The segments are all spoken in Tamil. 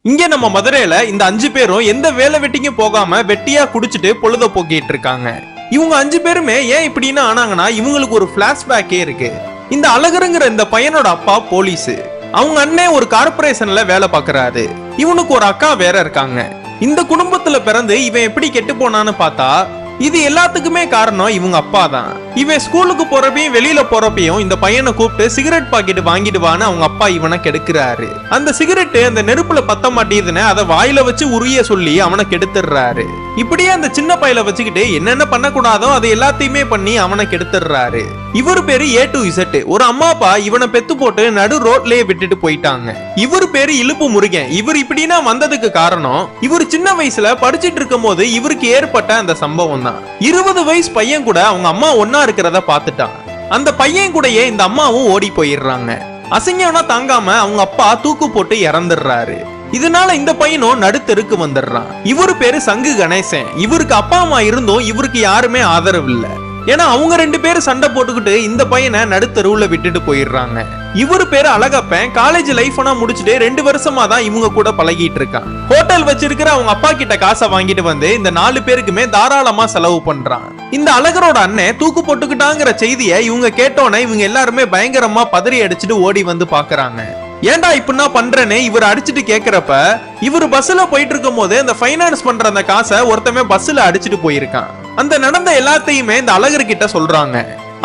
இங்க நம்ம மதுரையில இந்த 5 பேரும் எந்த வேலை வெட்டிக்கும் போகாம வெட்டியா குடிச்சிட்டு பொழுத போக்கிட்டு இருக்காங்க. இவங்க 5 பேருமே ஏன் இப்படின்னு ஆனாங்கன்னா இவங்களுக்கு ஒரு பிளாஷ்பேக்கே இருக்கு. இந்த அழகருங்கிற இந்த பையனோட அப்பா போலீஸ், அவங்க அண்ணன் ஒரு கார்பரேஷன்ல வேலை பாக்குறாரு. இவனுக்கு ஒரு அக்கா வேற இருக்காங்க. இந்த குடும்பத்துல பிறந்து இவன் எப்படி கெட்டு போனான்னு பார்த்தா இது எல்லாத்துக்குமே காரணம் இவங்க அப்பா தான். இவன் ஸ்கூலுக்கு போறப்பையும் வெளியில போறப்பையும் இந்த பையனை கூப்பிட்டு சிகரெட் பாக்கெட் வாங்கிட்டு வான்னு அவங்க அப்பா இவனை கெடுக்கிறாரு. அந்த சிகரெட் அந்த நெருப்புல பத்த மாட்டேதுன்னு அதை வாயில வச்சு உரிய சொல்லி அவனை கெடுத்துடுறாரு. இப்படியே அந்த சின்ன பையல வச்சுக்கிட்டு என்னென்ன பண்ணக்கூடாதோ அதை எல்லாத்தையுமே பண்ணி அவனை கெடுத்துடுறாரு. இவர் பேரு A to Z. ஒரு அம்மா அப்பா இவனை பெத்து போட்டு நடு ரோட்லயே விட்டுட்டு போயிட்டாங்க. இவர் பேரு இழுப்பு முருகன். இவர் இப்படின்னா வந்ததுக்கு காரணம் இவர் சின்ன வயசுல படிச்சிட்டு இருக்கும் போது இவருக்கு ஏற்பட்ட அந்த சம்பவம் தான். 20 வயசு பையன் கூட அவங்க அம்மா ஒன்னா இருக்கிறத பாத்துட்டான். அந்த பையன் கூடயே இந்த அம்மாவும் ஓடி போயிடுறாங்க. அசிங்கம்னா தாங்காம அவங்க அப்பா தூக்கு போட்டு இறந்துடுறாரு. இதனால இந்த பையனும் நடுத்தெருக்கு வந்துடுறான். இவரு பேரு சங்கு கணேசன். இவருக்கு அப்பா அம்மா இருந்தும் இவருக்கு யாருமே ஆதரவு இல்ல. ஏன்னா அவங்க 2 பேரும் சண்டை போட்டுக்கிட்டு இந்த பையனை நடுத்தருவுல விட்டுட்டு போயிடுறாங்க. இவரு பேரு அழகப்பன். காலேஜ் லைஃப் முடிச்சுட்டு 2 வருஷமா தான் இவங்க கூட பழகிட்டு இருக்கான். ஹோட்டல் வச்சிருக்கிற அவங்க அப்பா கிட்ட காசை வாங்கிட்டு வந்து இந்த 4 பேருக்குமே தாராளமா செலவு பண்றான். இந்த அழகரோட அண்ணன் தூக்கு போட்டுக்கிட்டாங்கிற செய்தியை இவங்க கேட்டோன்னே இவங்க எல்லாருமே பயங்கரமா பதறி அடிச்சுட்டு ஓடி வந்து பாக்குறாங்க. ஏன்டா இப்படின்னா பண்றேன்னு இவர் அடிச்சுட்டு கேக்குறப்ப இவர் பஸ்ல போயிட்டு இருக்கும் போது அந்த பைனான்ஸ் பண்ற அந்த காசை ஒருத்தமே பஸ்ல அடிச்சுட்டு போயிருக்கான். அந்த நடந்த எல்லாத்தையுமே இந்த அழகர்கிட்ட சொல்றாங்க.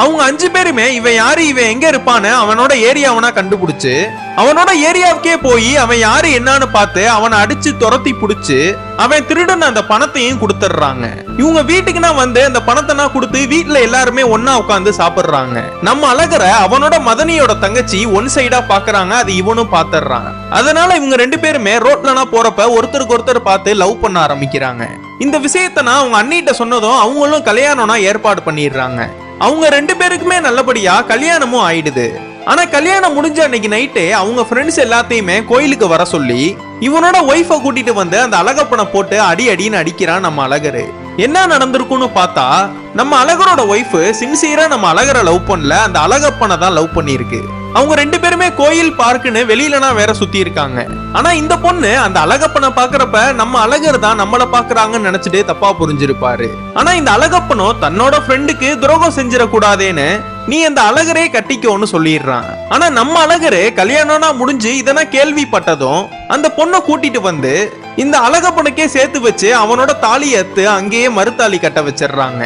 அவங்க 5 பேருமே இவன் யாரு, இவன் எங்க இருப்பான்னு அவனோட ஏரியாவனா கண்டுபிடிச்சு அவனோட ஏரியாவுக்கே போய் அவன் யாரு என்னன்னு பார்த்து அவனை அடிச்சு துரத்தி புடிச்சு அவன் திருடன் அந்த பணத்தையும் கொடுத்துடுறாங்க. இவங்க வீட்டுக்குனா வந்து அந்த பணத்தை கொடுத்து வீட்டுல எல்லாருமே ஒன்னா உட்காந்து சாப்பிடுறாங்க. நம்ம அழகரை அவனோட மதனியோட தங்கச்சி ஒன் சைடா பாக்குறாங்க. அது இவனும் பாத்துறான். அதனால இவங்க 2 பேருமே ரோட்லனா போறப்ப ஒருத்தருக்கு ஒருத்தர் பார்த்து லவ் பண்ண ஆரம்பிக்கிறாங்க. இந்த விஷயத்த நான் அவங்க அண்ணிட்ட சொன்னதும் அவங்களும் கல்யாணம்னா ஏற்பாடு பண்ணிடுறாங்க. அவங்க 2 பேருக்குமே நல்லபடியா கல்யாணமும் ஆயிடுது. ஆனா கல்யாணம் முடிஞ்ச அன்னைக்கு நைட்டு அவங்க ஃப்ரெண்ட்ஸ் எல்லாத்தையுமே கோயிலுக்கு வர சொல்லி இவனோட ஒய்ஃப கூட்டிட்டு வந்து அந்த அழகப்பனை போட்டு அடின்னு அடிக்கிறான் நம்ம அழகரு. என்ன நடந்திருக்கும்னு பார்த்தா நம்ம அழகரோட ஒய்ஃப் சின்சியரா நம்ம அழகரை லவ் பண்ணல, அந்த அழகப்பனை தான் லவ் பண்ணிருக்கு. அவங்க 2 பேருமே கோயில் பார்க்குன்னு வெளியிலனா வேற சுத்தி இருக்காங்க. ஆனா இந்த பொண்ணு அந்த அழகப்பனை பாக்குறப்ப நம்ம அழகர் தான் நம்மள பாக்குறாங்கன்னு நினைச்சிட்டு தப்பா புரிஞ்சிருப்பாரு. ஆனா இந்த அழகப்பனோ தன்னோட ஃப்ரெண்டுக்கு துரோகம் செஞ்சிடக்கூடாதேன்னு நீ அந்த அழகரே கட்டிக்கோன்னு சொல்லிடுறான். ஆனா நம்ம அழகரு கல்யாணம்னா முடிஞ்சு இதெல்லாம் கேள்விப்பட்டதும் அந்த பொண்ணை கூட்டிட்டு வந்து இந்த அழகப்பனுக்கே சேர்த்து வச்சு அவனோட தாலி அத்து அங்கேயே மறுத்தாலி கட்ட வச்சிடுறாங்க.